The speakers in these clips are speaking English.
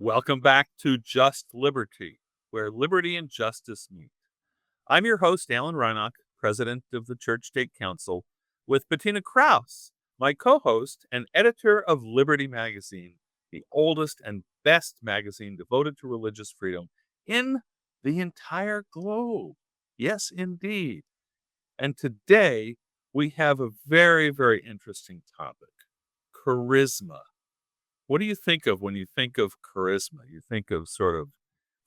Welcome back to Just Liberty, where liberty and justice meet. I'm your host, Alan Reinach, president of the Church State Council, with Bettina Krause, my co host and editor of Liberty Magazine, the oldest and best magazine devoted to religious freedom in the entire globe. Yes, indeed. And today we have a very, very interesting topic: charisma. What do you think of when you think of charisma? You think of sort of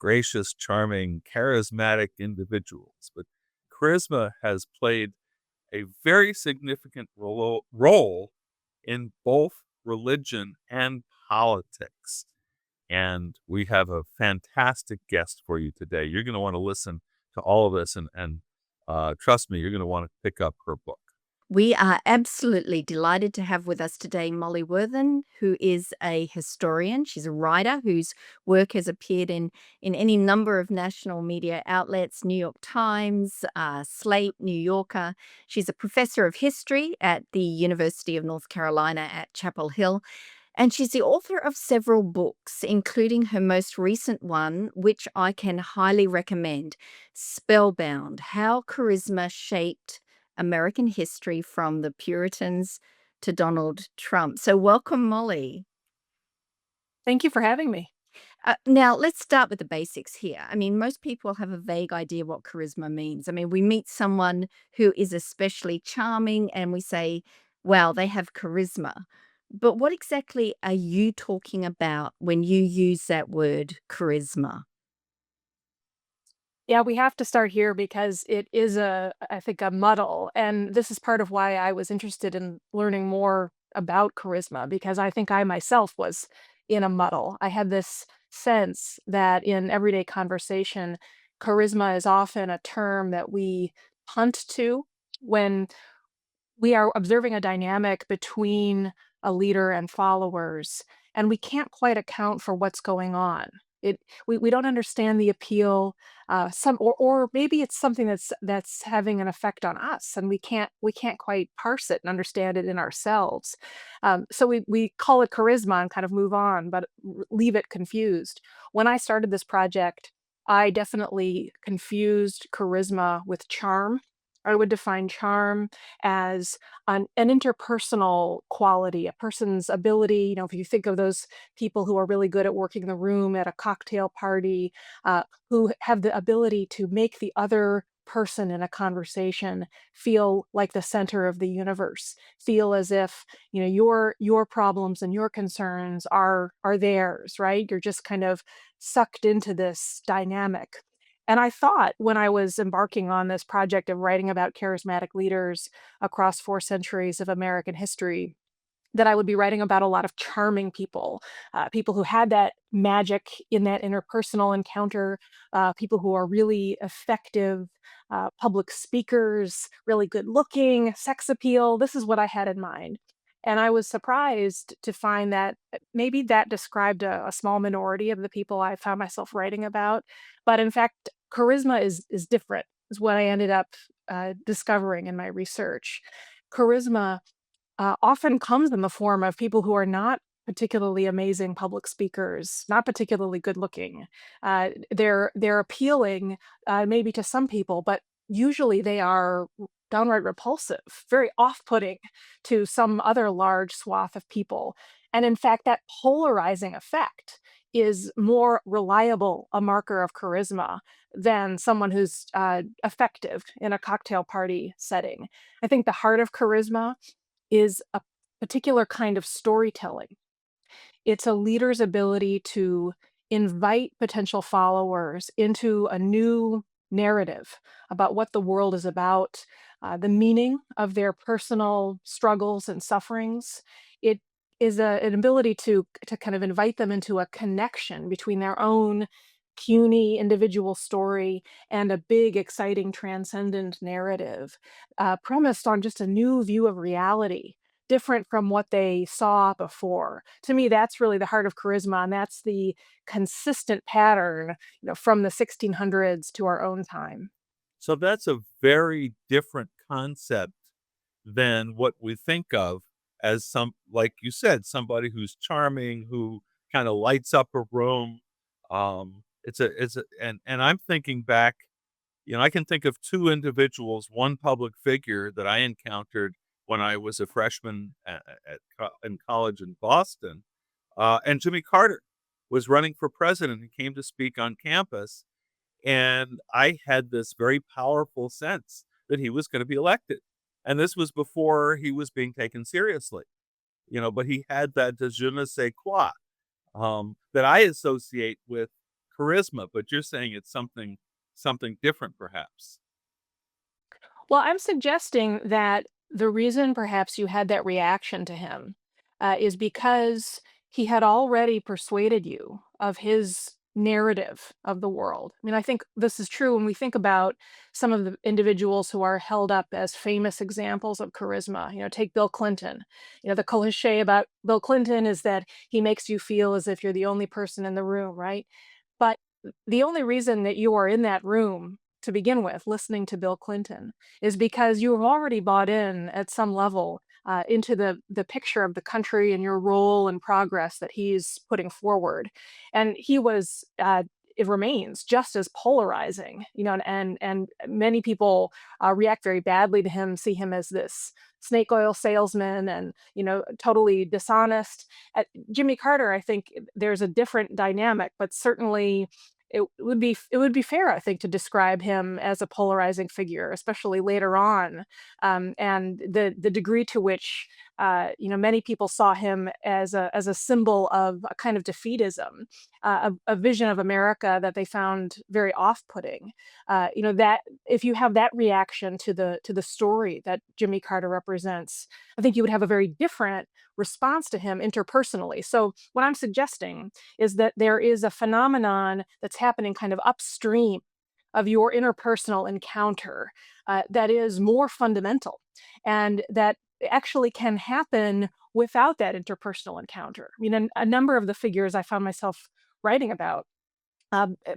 gracious, charming, charismatic individuals. But charisma has played a very significant role in both religion and politics. And we have a fantastic guest for you today. You're going to want to listen to all of this, and trust me, you're going to want to pick up her book. We are absolutely delighted to have with us today Molly Worthen, who is a historian. She's a writer whose work has appeared in any number of national media outlets, New York Times, Slate, New Yorker. She's a professor of history at the University of North Carolina at Chapel Hill. And she's the author of several books, including her most recent one, which I can highly recommend, Spellbound: How Charisma Shaped American History from the Puritans to Donald Trump. So welcome, Molly. Thank you for having me. Now, let's start with the basics here. I mean, most people have a vague idea what charisma means. I mean, we meet someone who is especially charming and we say, wow, they have charisma. But what exactly are you talking about when you use that word charisma? Yeah, we have to start here because it is I think, a muddle. And this is part of why I was interested in learning more about charisma, because I think I myself was in a muddle. I had this sense that in everyday conversation, charisma is often a term that we punt to when we are observing a dynamic between a leader and followers, and we can't quite account for what's going on. We don't understand the appeal, or maybe it's something that's having an effect on us, and we can't quite parse it and understand it in ourselves. So we call it charisma and kind of move on, but leave it confused. When I started this project, I definitely confused charisma with charm. I would define charm as an interpersonal quality, a person's ability. If you think of those people who are really good at working the room at a cocktail party, who have the ability to make the other person in a conversation feel like the center of the universe, feel as if your problems and your concerns are theirs, right? You're just kind of sucked into this dynamic. And I thought, when I was embarking on this project of writing about charismatic leaders across 4 centuries of American history, that I would be writing about a lot of charming people, people who had that magic in that interpersonal encounter, people who are really effective public speakers, really good looking, sex appeal. This is what I had in mind. And I was surprised to find that maybe that described a small minority of the people I found myself writing about. But in fact, charisma is different, is what I ended up discovering in my research. Charisma often comes in the form of people who are not particularly amazing public speakers, not particularly good looking. They're appealing, maybe to some people, but usually they are downright repulsive, very off-putting to some other large swath of people. And in fact, that polarizing effect is more reliable a marker of charisma than someone who's effective in a cocktail party setting. I think the heart of charisma is a particular kind of storytelling. It's a leader's ability to invite potential followers into a new narrative about what the world is about, the meaning of their personal struggles and sufferings. It is an ability to kind of invite them into a connection between their own puny individual story and a big, exciting, transcendent narrative, premised on just a new view of reality, different from what they saw before. To me, that's really the heart of charisma, and that's the consistent pattern, from the 1600s to our own time. So that's a very different concept than what we think of as like you said, somebody who's charming, who kind of lights up a room. And I'm thinking back, I can think of two individuals, one public figure that I encountered when I was a freshman in college in Boston, and Jimmy Carter was running for president. He came to speak on campus, and I had this very powerful sense that he was going to be elected. And this was before he was being taken seriously, but he had that je ne sais quoi that I associate with charisma. But you're saying it's something different, perhaps. Well, I'm suggesting that the reason perhaps you had that reaction to him is because he had already persuaded you of his narrative of the world. I mean, I think this is true when we think about some of the individuals who are held up as famous examples of charisma. Take Bill Clinton. The cliche about Bill Clinton is that he makes you feel as if you're the only person in the room, right? But the only reason that you are in that room to begin with, listening to Bill Clinton, is because you have already bought in at some level into the picture of the country and your role and progress that he's putting forward. And he was. It remains just as polarizing, and many people react very badly to him, see him as this snake oil salesman and totally dishonest. Jimmy Carter, I think there's a different dynamic, but certainly it would be fair, I think, to describe him as a polarizing figure, especially later on, and the degree to which many people saw him as a symbol of a kind of defeatism, a vision of America that they found very off-putting. That if you have that reaction to the story that Jimmy Carter represents, I think you would have a very different response to him interpersonally. So what I'm suggesting is that there is a phenomenon that's happening kind of upstream of your interpersonal encounter that is more fundamental and that actually can happen without that interpersonal encounter. I mean, a number of the figures I found myself writing about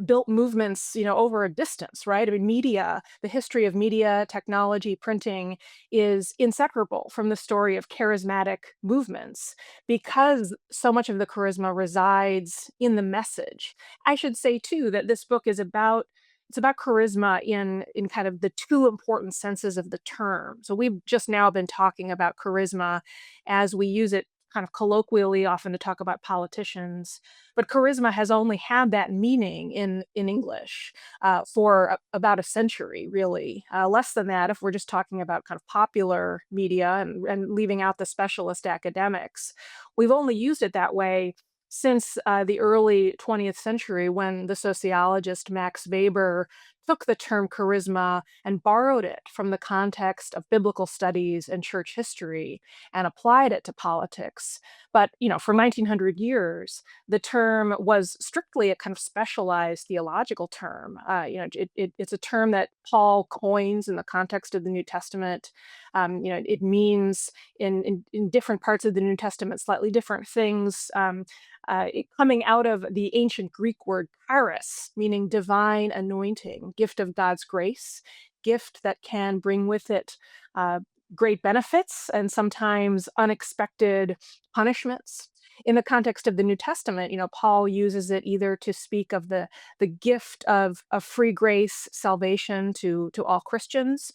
built movements, over a distance, right? I mean, media, the history of media, technology, printing is inseparable from the story of charismatic movements because so much of the charisma resides in the message. I should say too that this book is about it's about charisma in kind of the two important senses of the term. So we've just now been talking about charisma as we use it kind of colloquially often to talk about politicians, but charisma has only had that meaning in English for about a century, really. Less than that if we're just talking about kind of popular media and leaving out the specialist academics. We've only used it that way since the early 20th century when the sociologist Max Weber took the term charisma and borrowed it from the context of biblical studies and church history and applied it to politics. But, for 1900 years, the term was strictly a kind of specialized theological term. It's a term that Paul coins in the context of the New Testament. It means in different parts of the New Testament slightly different things. Coming out of the ancient Greek word charis, meaning divine anointing, gift of God's grace, gift that can bring with it uh, great benefits and sometimes unexpected punishments. In the context of the New Testament, Paul uses it either to speak of the gift of free grace, salvation to all Christians.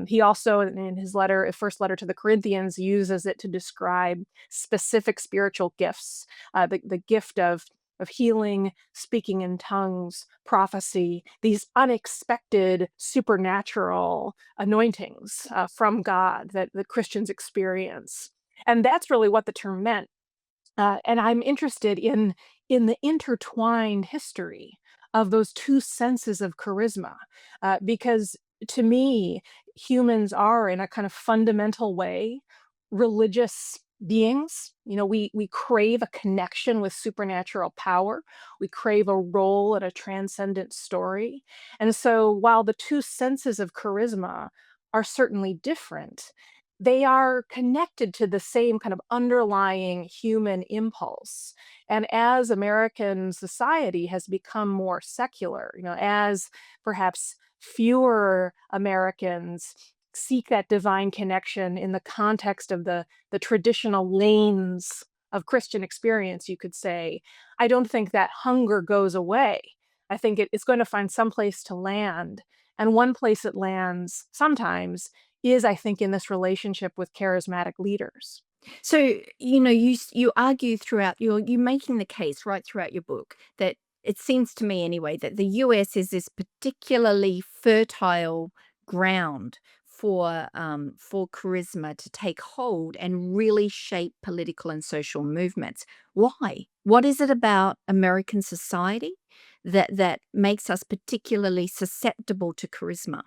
He also, in his first letter to the Corinthians, uses it to describe specific spiritual gifts, the gift of healing, speaking in tongues, prophecy, these unexpected supernatural anointings from God that Christians experience. And that's really what the term meant. And I'm interested in the intertwined history of those two senses of charisma, because to me, humans are in a kind of fundamental way religious beings. We crave a connection with supernatural power. We crave a role in a transcendent story. And so while the two senses of charisma are certainly different, they are connected to the same kind of underlying human impulse. And as American society has become more secular, as perhaps fewer Americans seek that divine connection in the context of the traditional lanes of Christian experience, you could say, I don't think that hunger goes away. I think it's going to find some place to land. And one place it lands sometimes is, I think, in this relationship with charismatic leaders. So, you argue throughout you're making the case right throughout your book that it seems to me anyway that the US is this particularly fertile ground for charisma to take hold and really shape political and social movements. Why? What is it about American society that makes us particularly susceptible to charisma?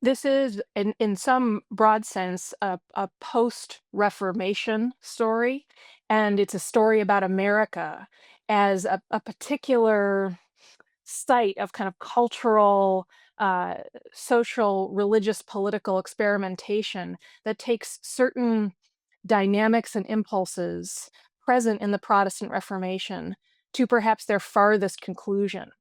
This is, in some broad sense, a post-Reformation story, and it's a story about America as a particular site of kind of cultural, uh, social, religious, political experimentation that takes certain dynamics and impulses present in the Protestant Reformation to perhaps their farthest conclusion.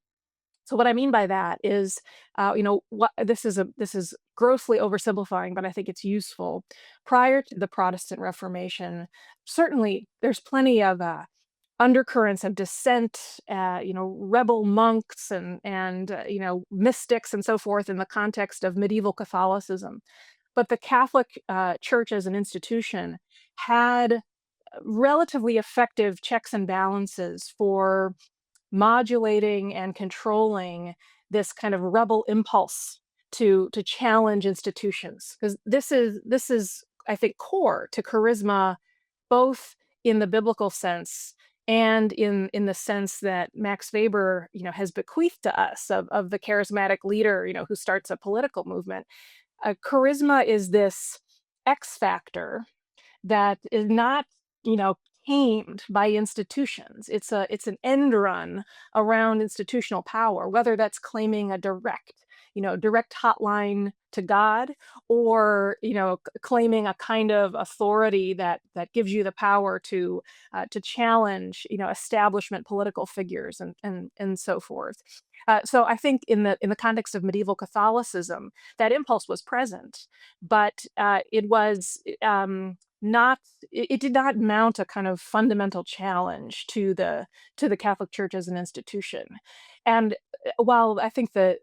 So what I mean by that is, what this is grossly oversimplifying, but I think it's useful. Prior to the Protestant Reformation, certainly there's plenty of undercurrents of dissent, rebel monks and mystics and so forth in the context of medieval Catholicism. But the Catholic Church as an institution had relatively effective checks and balances for modulating and controlling this kind of rebel impulse to challenge institutions, because this is I think core to charisma, both in the biblical sense and in the sense that Max Weber, has bequeathed to us of the charismatic leader, who starts a political movement. Charisma is this X factor that is not, you know, tamed by institutions. It's an end run around institutional power, whether that's claiming a direct hotline to God, or claiming a kind of authority that gives you the power to challenge establishment political figures and so forth. So I think in the context of medieval Catholicism, that impulse was present, but it was not it did not mount a kind of fundamental challenge to the Catholic Church as an institution. And while I think the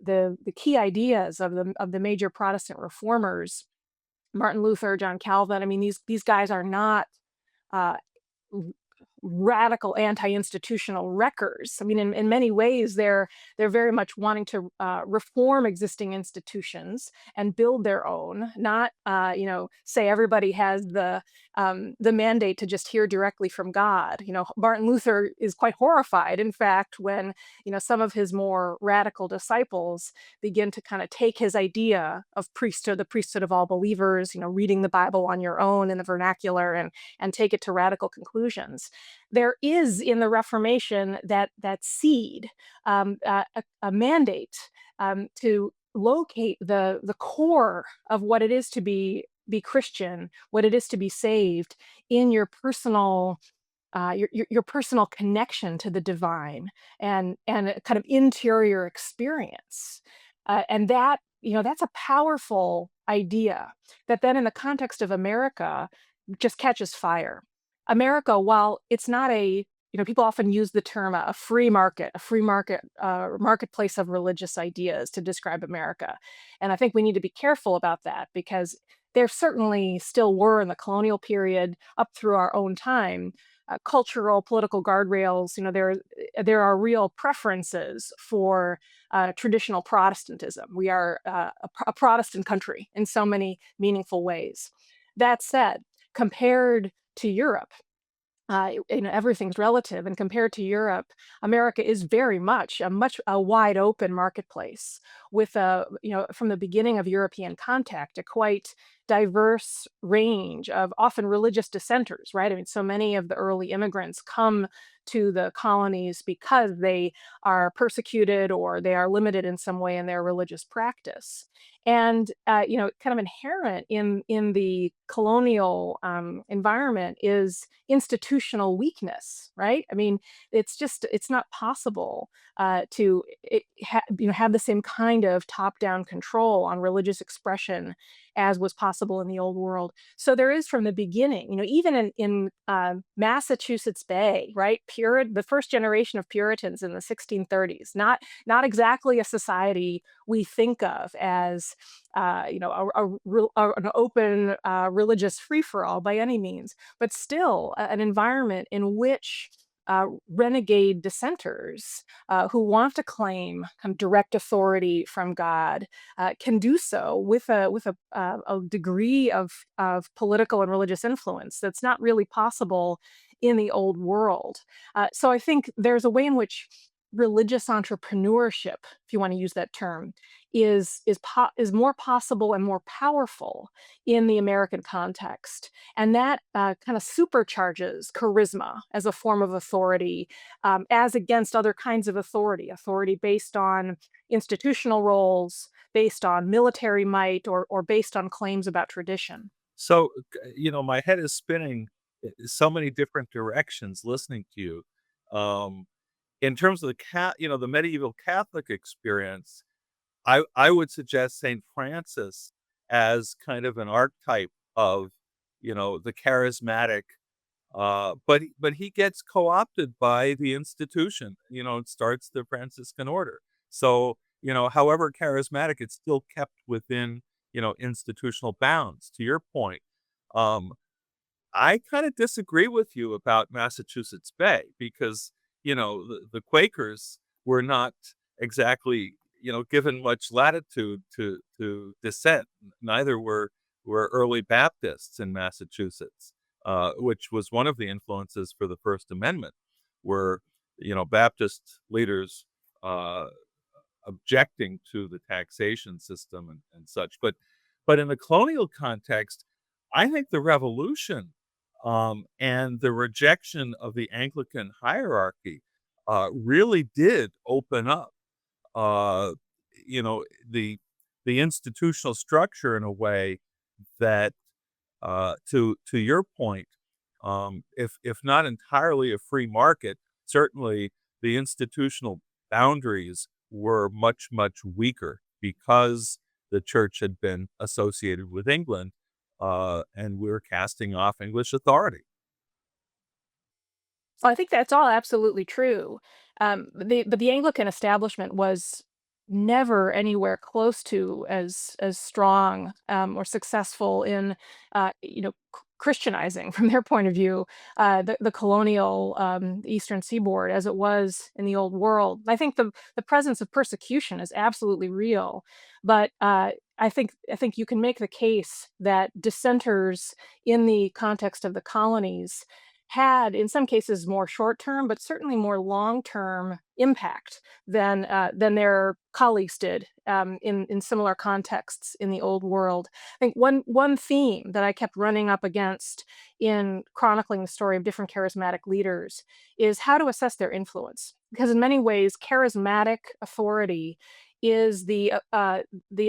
key ideas of the major Protestant reformers, Martin Luther, John Calvin, I mean, these guys are not uh, radical anti-institutional wreckers. I mean, in many ways, they're very much wanting to reform existing institutions and build their own, not say everybody has the mandate to just hear directly from God. Martin Luther is quite horrified, in fact, when some of his more radical disciples begin to kind of take his idea of priesthood, the priesthood of all believers, reading the Bible on your own in the vernacular, and take it to radical conclusions. There is in the Reformation that seed, a mandate to locate the core of what it is to be Christian, what it is to be saved in your personal your personal connection to the divine, and a kind of interior experience. And that's a powerful idea that then in the context of America just catches fire. America, while it's not people often use the term a marketplace of religious ideas to describe America. And I think we need to be careful about that, because there certainly still were in the colonial period up through our own time cultural, political guardrails. There are real preferences for traditional Protestantism. We are a Protestant country in so many meaningful ways. That said, compared to Europe, everything's relative, and compared to Europe, America is very much a wide open marketplace with from the beginning of European contact, a quite diverse range of often religious dissenters, right? I mean, so many of the early immigrants come to the colonies because they are persecuted or they are limited in some way in their religious practice. And kind of inherent in the colonial environment is institutional weakness, right? I mean, it's not possible to have the same kind kind of top-down control on religious expression as was possible in the old world. So there is from the beginning, even in Massachusetts Bay, right? The first generation of Puritans in the 1630s, not exactly a society we think of as an open religious free for all by any means, but still an environment in which renegade dissenters who want to claim kind of direct authority from God can do so with a degree of political and religious influence that's not really possible in the old world. So I think there's a way in which religious entrepreneurship, if you want to use that term, is more possible and more powerful in the American context, and that kind of supercharges charisma as a form of authority, as against other kinds of authority based on institutional roles, based on military might, or based on claims about tradition. So, my head is spinning so many different directions listening to you. Um, in terms of the medieval Catholic experience, I would suggest Saint Francis as kind of an archetype of, the charismatic, but he gets co-opted by the institution. It starts the Franciscan order. So, however charismatic, it's still kept within, institutional bounds. To your point, um, I kind of disagree with you about Massachusetts Bay because, the Quakers were not exactly, given much latitude to dissent. Neither were early Baptists in Massachusetts, which was one of the influences for the First Amendment, were, Baptist leaders uh, objecting to the taxation system and such. But in the colonial context, I think the revolution and the rejection of the Anglican hierarchy really did open up, uh, you know, the the institutional structure in a way that, to your point, if not entirely a free market, certainly the institutional boundaries were much, much weaker because the church had been associated with England, and we were casting off English authority. Well, I think that's all absolutely true. But the Anglican establishment was never anywhere close to as strong or successful in Christianizing from their point of view the colonial Eastern Seaboard as it was in the Old World. I think the presence of persecution is absolutely real, but I think you can make the case that dissenters in the context of the colonies had, in some cases, more short-term, but certainly more long-term impact than their colleagues did in similar contexts in the old world. I think one theme that I kept running up against in chronicling the story of different charismatic leaders is how to assess their influence, because in many ways, charismatic authority is the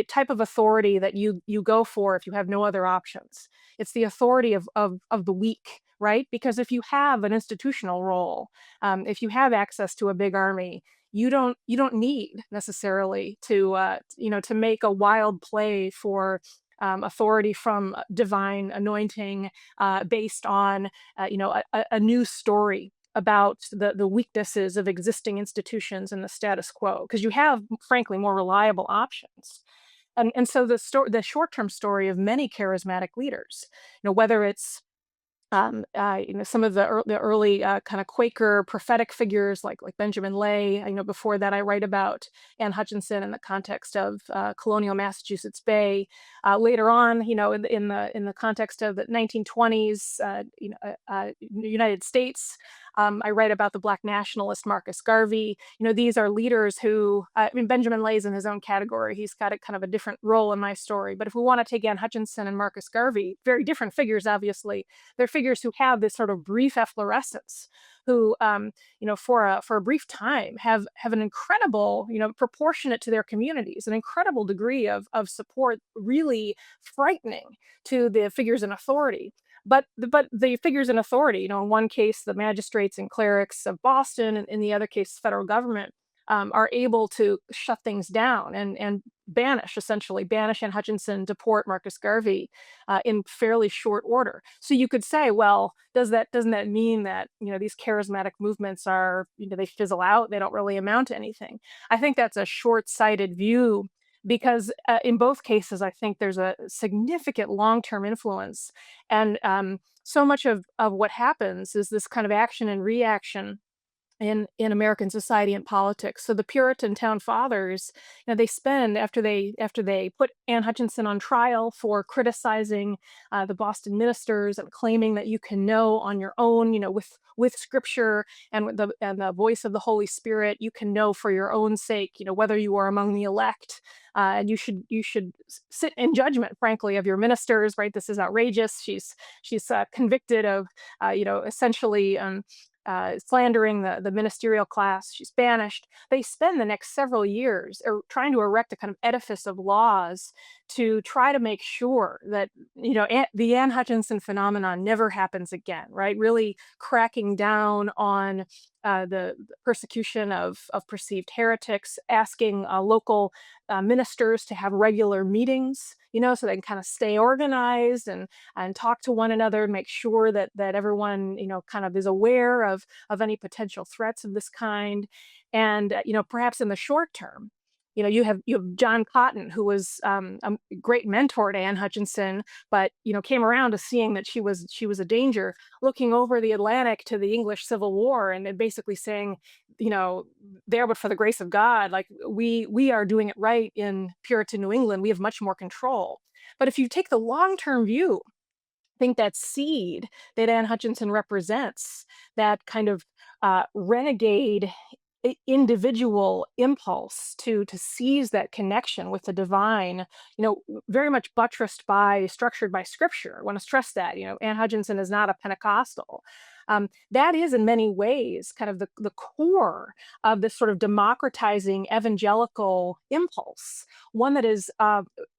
type of authority that you go for if you have no other options. It's the authority of the weak, right? Because if you have an institutional role, if you have access to a big army, you don't need necessarily to make a wild play for authority from divine anointing based on a new story about the weaknesses of existing institutions and the status quo, because you have frankly more reliable options. And so the short-term story of many charismatic leaders, whether it's some of the early kind of Quaker prophetic figures like Benjamin Lay. Before that, I write about Anne Hutchinson in the context of colonial Massachusetts Bay. Later on, in the context of the 1920s, United States. I write about the Black nationalist Marcus Garvey. These are leaders who, Benjamin Lay's in his own category. He's got a kind of a different role in my story. But if we want to take Anne Hutchinson and Marcus Garvey, very different figures, obviously, they're figures who have this sort of brief efflorescence, who, for a brief time, have an incredible, proportionate to their communities, an incredible degree of support, really frightening to the figures in authority. But the figures in authority, in one case, the magistrates and clerics of Boston, and in the other case, federal government, are able to shut things down and essentially banish Anne Hutchinson, deport Marcus Garvey in fairly short order. So you could say, well, doesn't that mean that these charismatic movements are they fizzle out? They don't really amount to anything. I think that's a short-sighted view because in both cases, I think there's a significant long-term influence, and so much of what happens is this kind of action and reaction in American society and politics. So the Puritan town fathers, they spend after they put Anne Hutchinson on trial for criticizing the Boston ministers and claiming that you can know on your own, with scripture and with the voice of the Holy Spirit, you can know for your own sake, whether you are among the elect. And you should sit in judgment, frankly, of your ministers. Right? This is outrageous. She's convicted of, essentially slandering the ministerial class. She's banished. They spend the next several years trying to erect a kind of edifice of laws to try to make sure that the Anne Hutchinson phenomenon never happens again. Right, really cracking down on the persecution of perceived heretics, asking local ministers to have regular meetings, so they can kind of stay organized and talk to one another, make sure that everyone kind of is aware of any potential threats of this kind, and perhaps in the short term. You have John Cotton, who was a great mentor to Anne Hutchinson, but came around to seeing that she was a danger, looking over the Atlantic to the English Civil War, and then basically saying, there but for the grace of God, like we are doing it right in Puritan New England. We have much more control. But if you take the long-term view, I think that seed that Anne Hutchinson represents, that kind of renegade individual impulse to seize that connection with the divine, very much structured by scripture. I want to stress that, Anne Hutchinson is not a Pentecostal. That is in many ways kind of the core of this sort of democratizing evangelical impulse, one that is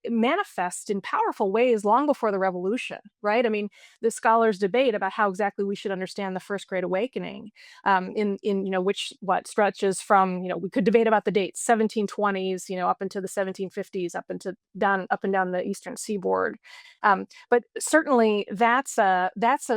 manifest in powerful ways long before the revolution, right? I mean, the scholars debate about how exactly we should understand the First Great Awakening, in which what stretches from, we could debate about the dates, 1720s, up into the 1750s, up and down the eastern seaboard. But certainly that's a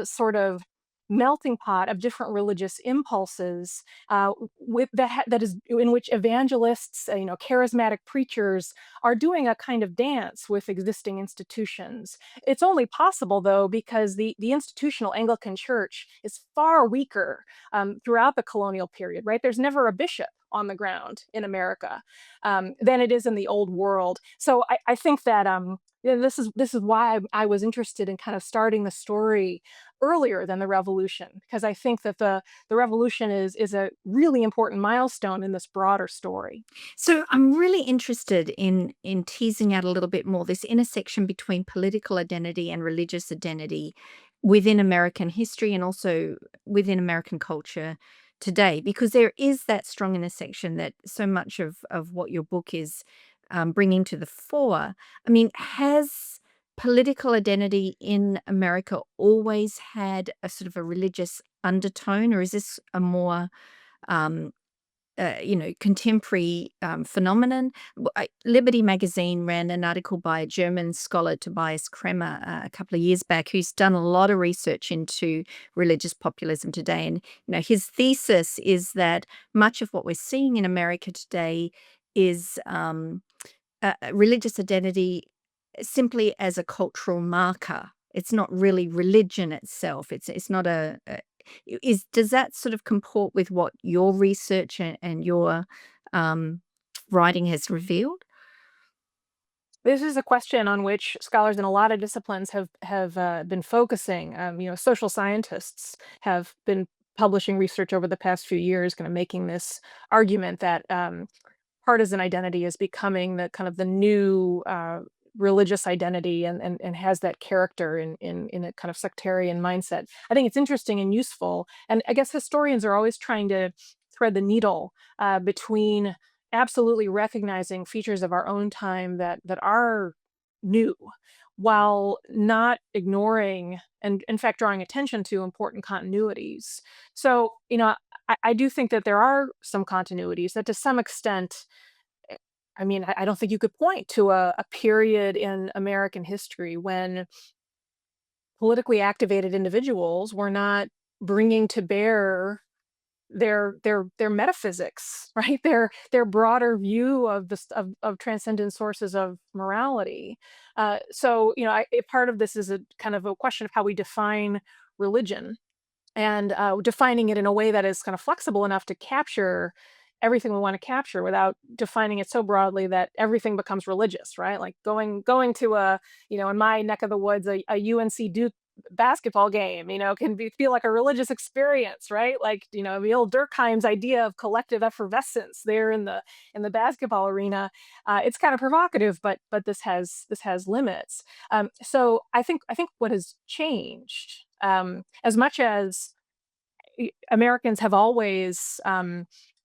sort of melting pot of different religious impulses, that is in which evangelists, charismatic preachers are doing a kind of dance with existing institutions. It's only possible, though, because the institutional Anglican Church is far weaker throughout the colonial period. Right? There's never a bishop on the ground in America than it is in the Old World. So I think that this is why I was interested in kind of starting the story earlier than the revolution, because I think that the revolution is a really important milestone in this broader story. So I'm really interested in teasing out a little bit more this intersection between political identity and religious identity within American history and also within American culture today, because there is that strong intersection that so much of what your book is bringing to the fore. I mean, has political identity in America always had a sort of a religious undertone, or is this a more um, contemporary phenomenon? Liberty magazine ran an article by a German scholar, Tobias Kremer, a couple of years back, who's done a lot of research into religious populism today. And his thesis is that much of what we're seeing in America today is religious identity simply as a cultural marker. It's not really religion itself. It's not is does that sort of comport with what your research and your um, writing has revealed? This is a question on which scholars in a lot of disciplines have been focusing. Social scientists have been publishing research over the past few years, kind of making this argument that partisan identity is becoming the kind of the new religious identity, and has that character in a kind of sectarian mindset. I think it's interesting and useful, and I guess historians are always trying to thread the needle between absolutely recognizing features of our own time that are new, while not ignoring and in fact drawing attention to important continuities. So I do think that there are some continuities that to some extent, I mean, I don't think you could point to a period in American history when politically activated individuals were not bringing to bear their metaphysics, right? Their broader view of of transcendent sources of morality. So, you know, part of this is a kind of a question of how we define religion, and defining it in a way that is kind of flexible enough to capture everything we want to capture without defining it so broadly that everything becomes religious, right? Like going to a, you know, in my neck of the woods, a UNC Duke basketball game, you know, can feel like a religious experience, right? Like, you know, the old Durkheim's idea of collective effervescence there in the basketball arena. It's kind of provocative, but this has limits. So I think what has changed, as much as Americans have always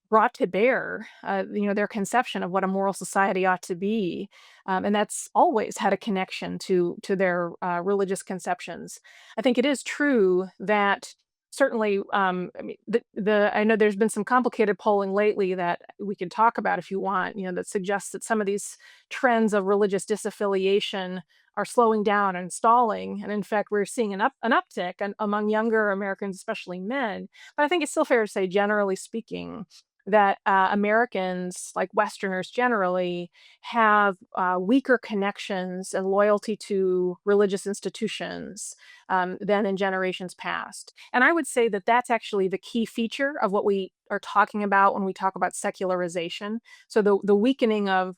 brought to bear, you know, their conception of what a moral society ought to be, and that's always had a connection to their religious conceptions. I think it is true that certainly, I mean, the I know there's been some complicated polling lately that we can talk about if you want, you know, that suggests that some of these trends of religious disaffiliation are slowing down and stalling, and in fact, we're seeing an uptick among younger Americans, especially men. But I think it's still fair to say, generally speaking, that Americans, like Westerners generally, have weaker connections and loyalty to religious institutions than in generations past. And I would say that that's actually the key feature of what we are talking about when we talk about secularization. So the weakening of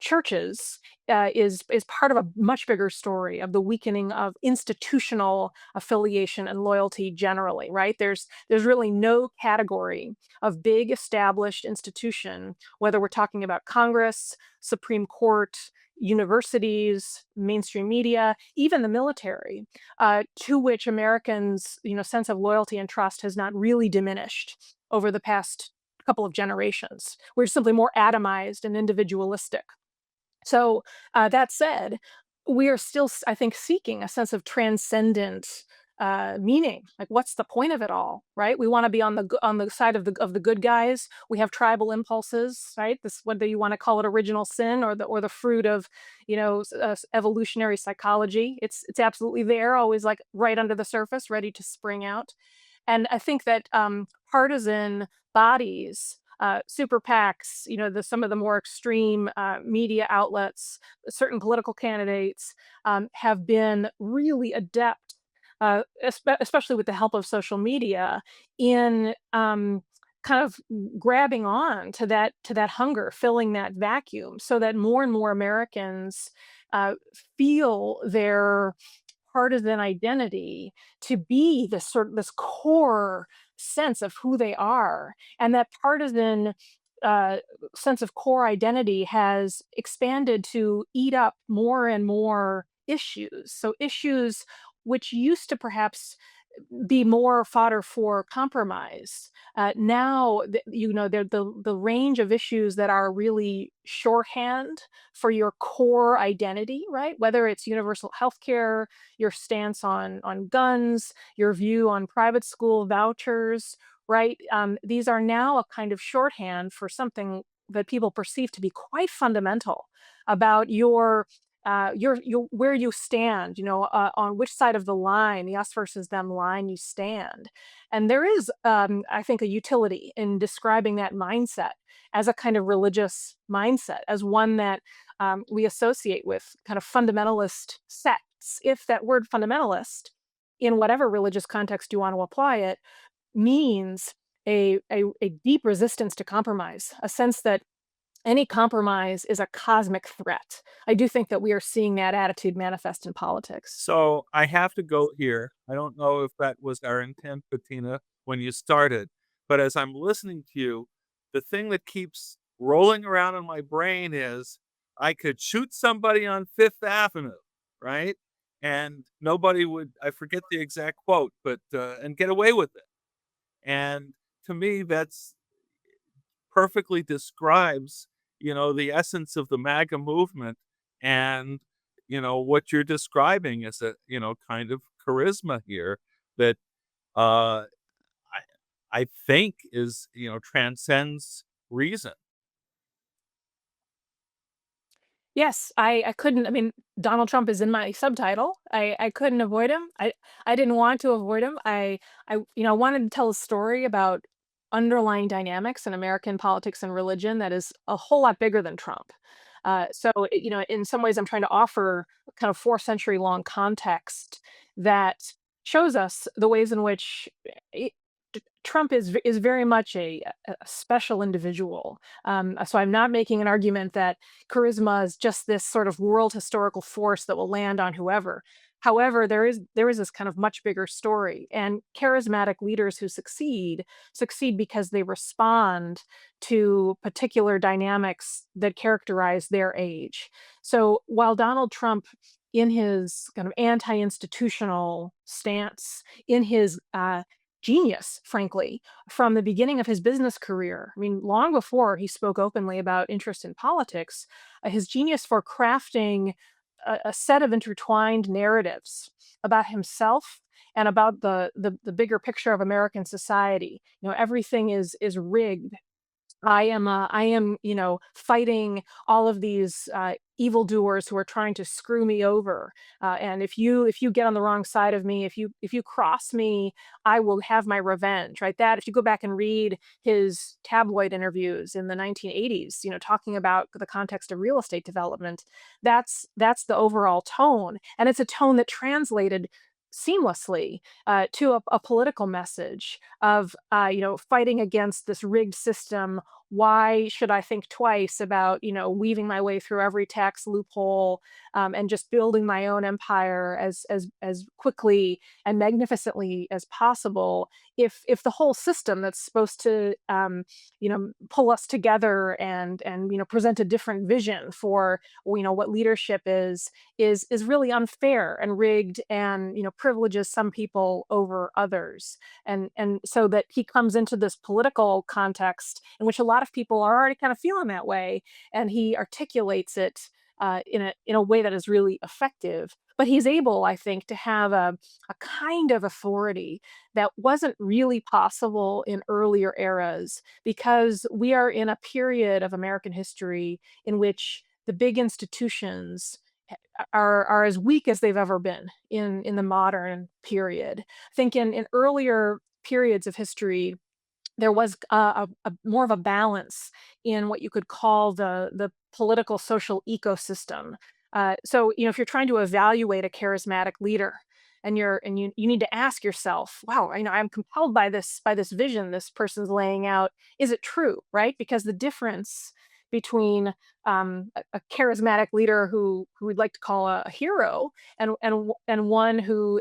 churches is part of a much bigger story of the weakening of institutional affiliation and loyalty generally, right? There's really no category of big established institution, whether we're talking about Congress, Supreme Court, universities, mainstream media, even the military, to which Americans, you know, sense of loyalty and trust has not really diminished over the past couple of generations. We're simply more atomized and individualistic. So, that said, we are still, I think, seeking a sense of transcendent meaning. Like, what's the point of it all, right? We want to be on on the side of the good guys. We have tribal impulses, right? This, whether you want to call it original sin or the fruit of, you know, evolutionary psychology, it's absolutely there, always like right under the surface, ready to spring out. And I think that partisan bodies, super PACs, you know, some of the more extreme media outlets, certain political candidates have been really adept, especially with the help of social media, in kind of grabbing on to that hunger, filling that vacuum, so that more and more Americans feel their partisan identity to be this core sense of who they are, and that partisan uh, sense of core identity has expanded to eat up more and more issues. So issues which used to perhaps be more fodder for compromise. Now, you know, the range of issues that are really shorthand for your core identity, right? Whether it's universal health care, your stance on guns, your view on private school vouchers, right? These are now a kind of shorthand for something that people perceive to be quite fundamental about your where you stand, you know, on which side of the line, the us versus them line you stand. And there is, I think, a utility in describing that mindset as a kind of religious mindset, as one that we associate with kind of fundamentalist sects. If that word fundamentalist, in whatever religious context you want to apply it, means a deep resistance to compromise, a sense that any compromise is a cosmic threat. I do think that we are seeing that attitude manifest in politics. So I have to go here. I don't know if that was our intent, Bettina, when you started, but as I'm listening to you, the thing that keeps rolling around in my brain is I could shoot somebody on Fifth Avenue, right? And nobody would, I forget the exact quote, but, and get away with it. And to me, that's perfectly describes, you know, the essence of the MAGA movement. And, you know, what you're describing is a, you know, kind of charisma here that uh, I, I think is, transcends reason. Yes, I couldn't I mean, Donald Trump is in my subtitle. I couldn't avoid him. I didn't want to avoid him. Wanted to tell a story about underlying dynamics in American politics and religion that is a whole lot bigger than Trump. In some ways, I'm trying to offer a kind of 4 century long context that shows us the ways in which Trump is very much a special individual. So I'm not making an argument that charisma is just this sort of world historical force that will land on whoever. However, there is this kind of much bigger story, and charismatic leaders who succeed because they respond to particular dynamics that characterize their age. So while Donald Trump, in his kind of anti-institutional stance, in his genius, frankly, from the beginning of his business career. I mean, long before he spoke openly about interest in politics, his genius for crafting a set of intertwined narratives about himself and about the bigger picture of American society. Everything is rigged. I am fighting all of these evildoers who are trying to screw me over. And if you get on the wrong side of me, if you cross me, I will have my revenge. Right? That if you go back and read his tabloid interviews in the 1980s, talking about the context of real estate development, that's the overall tone, and it's a tone that translated seamlessly to a political message of fighting against this rigged system. Why should I think twice about weaving my way through every tax loophole, and just building my own empire as quickly and magnificently as possible, if the whole system that's supposed to pull us together and present a different vision for what leadership is really unfair and rigged, and privileges some people over others. And so that he comes into this political context in which a lot of people are already kind of feeling that way, and he articulates it in a way that is really effective. But he's able, I think, to have a kind of authority that wasn't really possible in earlier eras, because we are in a period of American history in which the big institutions are as weak as they've ever been in the modern period. I think in earlier periods of history, there was a more of a balance in what you could call the political social ecosystem. So if you're trying to evaluate a charismatic leader, and you need to ask yourself, wow, I'm compelled by this vision this person's laying out. Is it true, right? Because the difference between a charismatic leader who we'd like to call a hero, and one who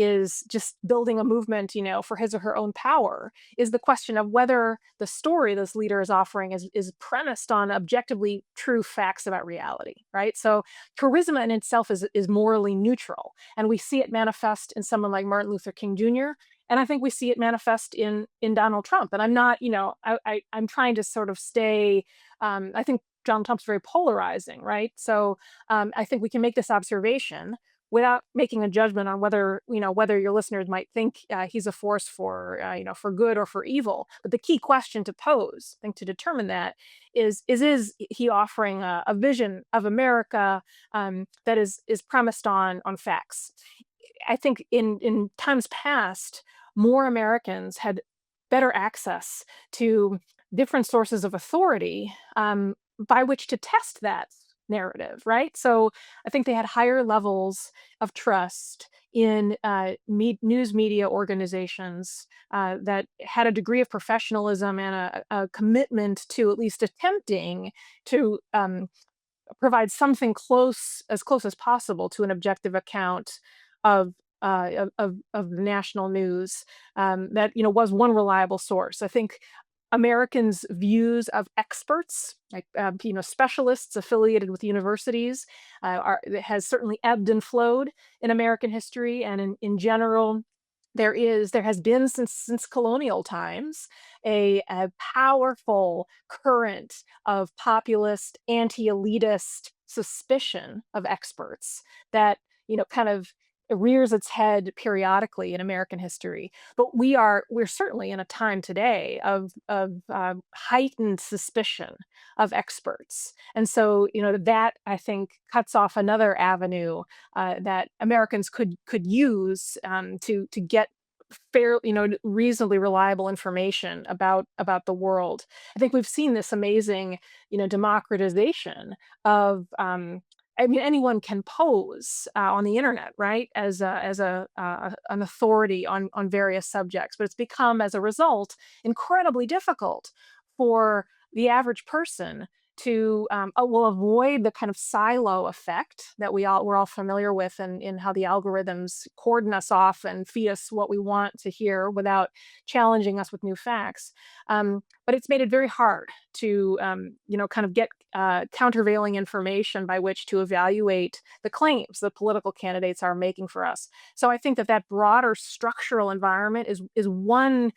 is just building a movement, for his or her own power, is the question of whether the story this leader is offering is premised on objectively true facts about reality, right? So charisma in itself is morally neutral, and we see it manifest in someone like Martin Luther King Jr. And I think we see it manifest in Donald Trump. And I'm not, I'm trying to sort of stay. I think Donald Trump's very polarizing, right? So I think we can make this observation without making a judgment on whether your listeners might think he's a force for good or for evil. But the key question to pose, I think, to determine that is he offering a vision of America that is premised on facts? I think in times past, more Americans had better access to different sources of authority, by which to test that narrative, right? So I think they had higher levels of trust in news media organizations that had a degree of professionalism and a commitment to at least attempting to provide something close as possible to an objective account of of national news, that was one reliable source. I think Americans' views of experts, like specialists affiliated with universities, has certainly ebbed and flowed in American history, and in general, there has been since colonial times a powerful current of populist, anti-elitist suspicion of experts that kind of rears its head periodically in American history. But we're certainly in a time today of heightened suspicion of experts, and so that I think cuts off another avenue that Americans could use to get fair, reasonably reliable information about the world. I think we've seen this amazing, democratization of. I mean, anyone can pose on the internet, right, as an authority on various subjects, but it's become, as a result, incredibly difficult for the average person to will avoid the kind of silo effect that we're all familiar with, and in how the algorithms cordon us off and feed us what we want to hear without challenging us with new facts. But it's made it very hard to kind of get countervailing information by which to evaluate the claims that political candidates are making for us. So I think that broader structural environment is one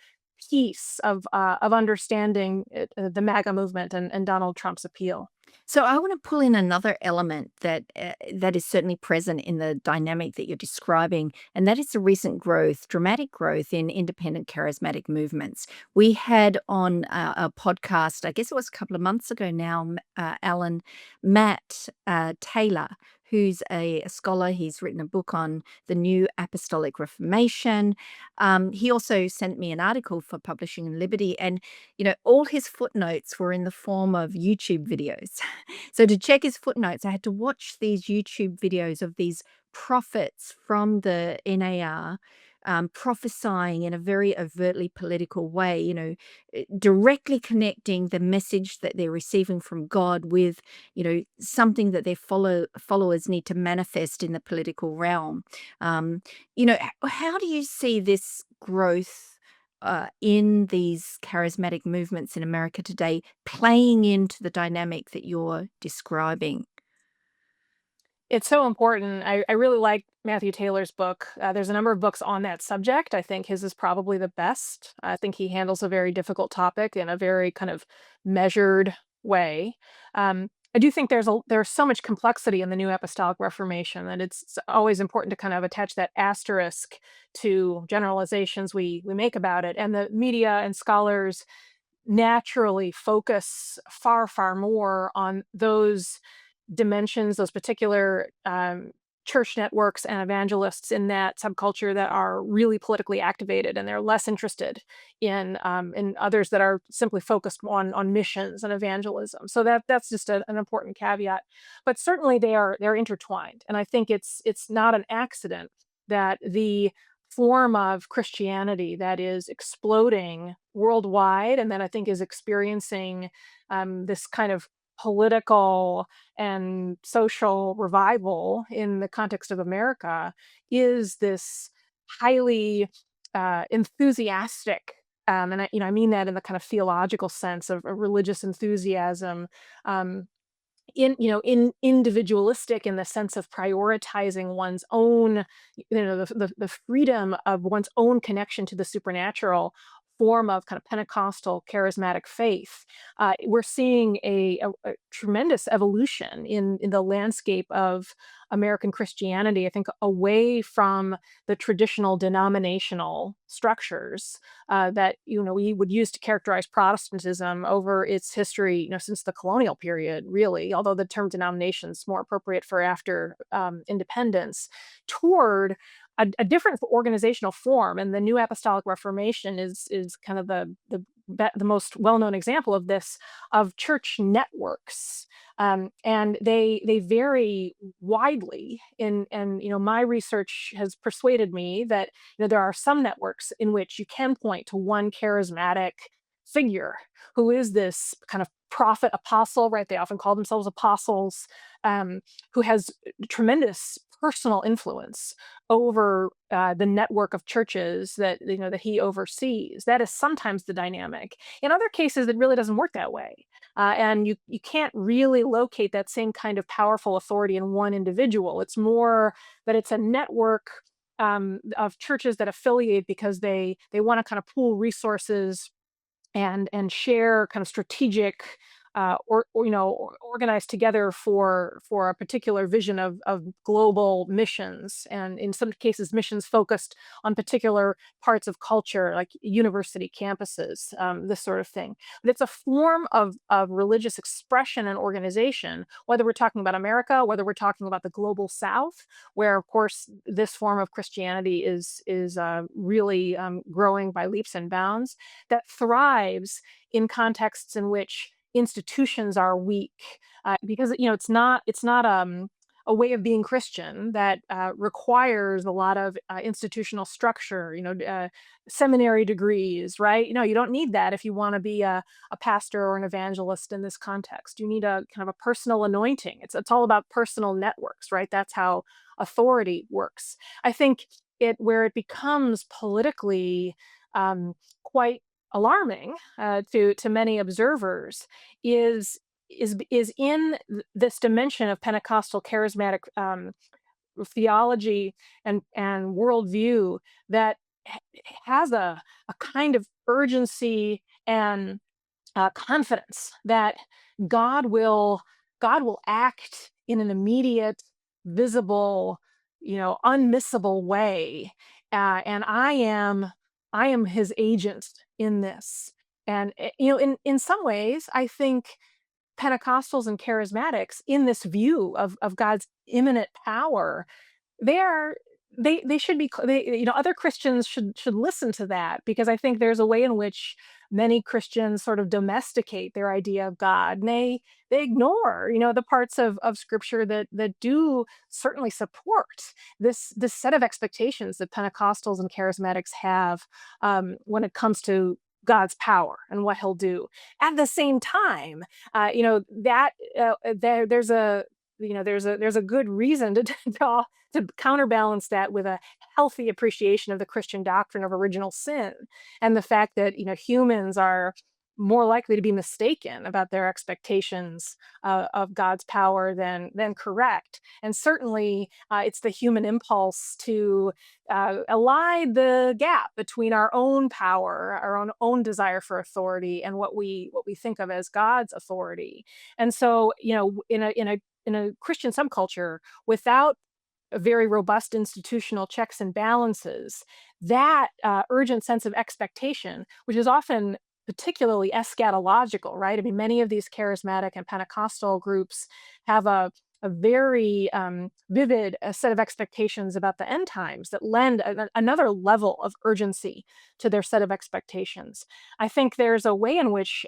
piece of understanding the MAGA movement and Donald Trump's appeal. So I want to pull in another element that is certainly present in the dynamic that you're describing, and that is the recent growth, dramatic growth in independent charismatic movements. We had on a podcast, I guess it was a couple of months ago now, Alan, Matt Taylor, who's a scholar. He's written a book on the New Apostolic Reformation. He also sent me an article for publishing in Liberty, and all his footnotes were in the form of YouTube videos. So to check his footnotes, I had to watch these YouTube videos of these prophets from the NAR prophesying in a very overtly political way, directly connecting the message that they're receiving from God with, something that their followers need to manifest in the political realm. How do you see this growth in these charismatic movements in America today playing into the dynamic that you're describing? It's so important. I really like Matthew Taylor's book. There's a number of books on that subject. I think his is probably the best. I think he handles a very difficult topic in a very kind of measured way. I do think there's so much complexity in the New Apostolic Reformation that it's always important to kind of attach that asterisk to generalizations we make about it. And the media and scholars naturally focus far more on those dimensions, those particular church networks and evangelists in that subculture that are really politically activated, and they're less interested in others that are simply focused on missions and evangelism. So that's just an important caveat. But certainly they're intertwined, and I think it's not an accident that the form of Christianity that is exploding worldwide, and that I think is experiencing this kind of political and social revival in the context of America, is this highly enthusiastic. And I mean that in the kind of theological sense of a religious enthusiasm, um, in individualistic in the sense of prioritizing one's own, the freedom of one's own connection to the supernatural form of kind of Pentecostal charismatic faith. We're seeing a tremendous evolution in the landscape of American Christianity, I think, away from the traditional denominational structures that we would use to characterize Protestantism over its history, since the colonial period, really. Although the term denomination is more appropriate for after independence, toward a different organizational form. And the New Apostolic Reformation is kind of the most well-known example of this, of church networks, and they vary widely. And my research has persuaded me that there are some networks in which you can point to one charismatic figure who is this kind of prophet apostle, right? They often call themselves apostles, who has tremendous personal influence over the network of churches that he oversees. That is sometimes the dynamic. In other cases, it really doesn't work that way, and you can't really locate that same kind of powerful authority in one individual. It's more that it's a network of churches that affiliate because they want to kind of pool resources and share kind of strategic organized together for a particular vision of global missions, and in some cases, missions focused on particular parts of culture, like university campuses, this sort of thing. But it's a form of religious expression and organization, whether we're talking about America, whether we're talking about the global South, where, of course, this form of Christianity is really growing by leaps and bounds, that thrives in contexts in which institutions are weak, because it's not a way of being Christian that requires a lot of institutional structure. Seminary degrees, right? You don't need that if you want to be a pastor or an evangelist in this context. You need a kind of a personal anointing. It's all about personal networks, right? That's how authority works. I think it where it becomes politically quite alarming to many observers is is in this dimension of Pentecostal charismatic theology and worldview that has a kind of urgency and confidence that God will God will act in an immediate, visible, unmissable way, and I am His agent in this. And in some ways, I think Pentecostals and charismatics, in this view of God's imminent power, they are they should be other Christians should listen to that, because I think there's a way in which many Christians sort of domesticate their idea of God, and they ignore, the parts of scripture that do certainly support this set of expectations that Pentecostals and charismatics have, when it comes to God's power and what He'll do. At the same time, that there's a good reason to counterbalance that with a healthy appreciation of the Christian doctrine of original sin, and the fact that humans are more likely to be mistaken about their expectations of God's power than correct. And certainly, it's the human impulse to elide the gap between our own power, our own desire for authority, and what we think of as God's authority. And so, in a Christian subculture, without a very robust institutional checks and balances, that urgent sense of expectation, which is often particularly eschatological, right? I mean, many of these charismatic and Pentecostal groups have a very vivid set of expectations about the end times that lend another level of urgency to their set of expectations. I think there's a way in which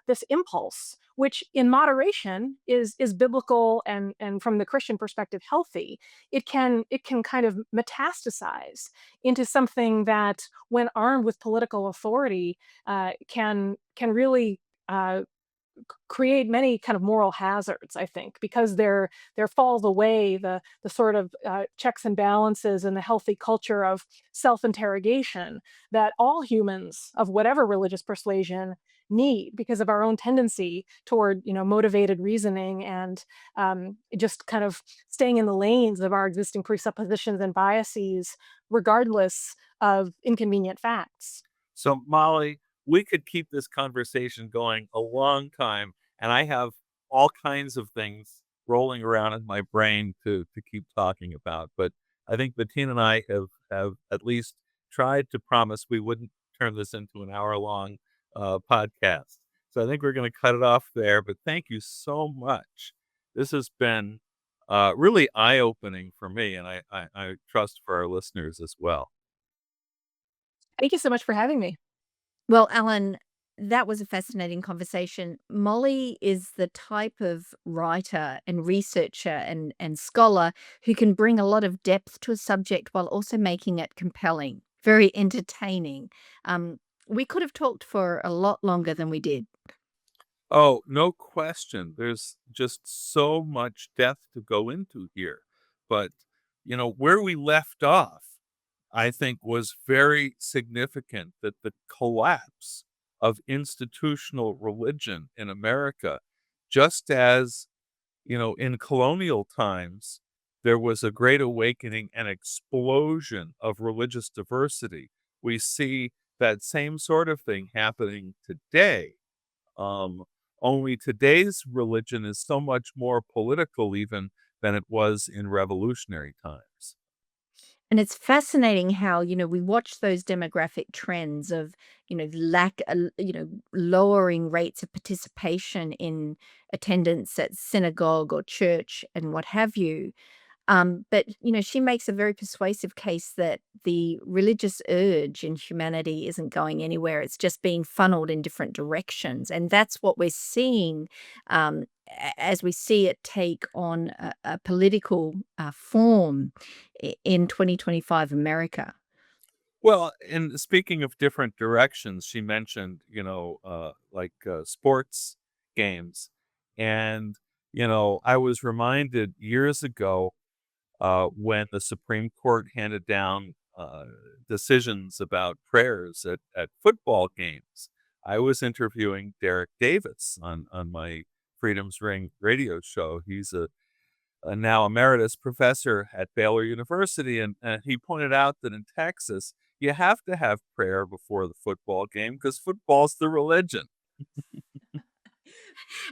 this impulse, which in moderation is biblical and from the Christian perspective healthy, it can kind of metastasize into something that, when armed with political authority, can really uh, create many kind of moral hazards, I think, because there falls away the sort of checks and balances and the healthy culture of self-interrogation that all humans of whatever religious persuasion need, because of our own tendency toward motivated reasoning and just kind of staying in the lanes of our existing presuppositions and biases, regardless of inconvenient facts. So, Molly, we could keep this conversation going a long time, and I have all kinds of things rolling around in my brain to keep talking about. But I think Bettina and I have at least tried to promise we wouldn't turn this into an hour-long podcast. So I think we're going to cut it off there. But thank you so much. This has been really eye-opening for me, and I trust for our listeners as well. Thank you so much for having me. Well, Alan, that was a fascinating conversation. Molly is the type of writer and researcher and scholar who can bring a lot of depth to a subject while also making it compelling, very entertaining. Um, we could have talked for a lot longer than we did. Oh, no question. There's just so much depth to go into here. But, where we left off, I think was very significant, that the collapse of institutional religion in America, just as, in colonial times, there was a great awakening and explosion of religious diversity. We see that same sort of thing happening today. Um, Only today's religion is so much more political even than it was in revolutionary times. And it's fascinating how, we watch those demographic trends of, lowering rates of participation in attendance at synagogue or church and what have you. But, she makes a very persuasive case that the religious urge in humanity isn't going anywhere. It's just being funneled in different directions. And that's what we're seeing as we see it take on a political form in 2025 America. Well, and speaking of different directions, she mentioned, sports games. And, I was reminded years ago when the Supreme Court handed down decisions about prayers at football games. I was interviewing Derek Davis on my Freedom's Ring radio show. He's a now emeritus professor at Baylor University, and he pointed out that in Texas, you have to have prayer before the football game because football's the religion.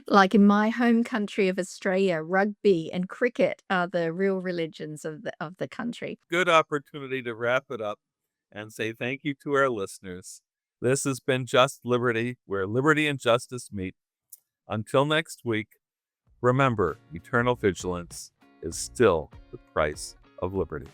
Like in my home country of Australia, rugby and cricket are the real religions of the country. Good opportunity to wrap it up and say thank you to our listeners. This has been Just Liberty, where liberty and justice meet. Until next week, remember eternal vigilance is still the price of liberty.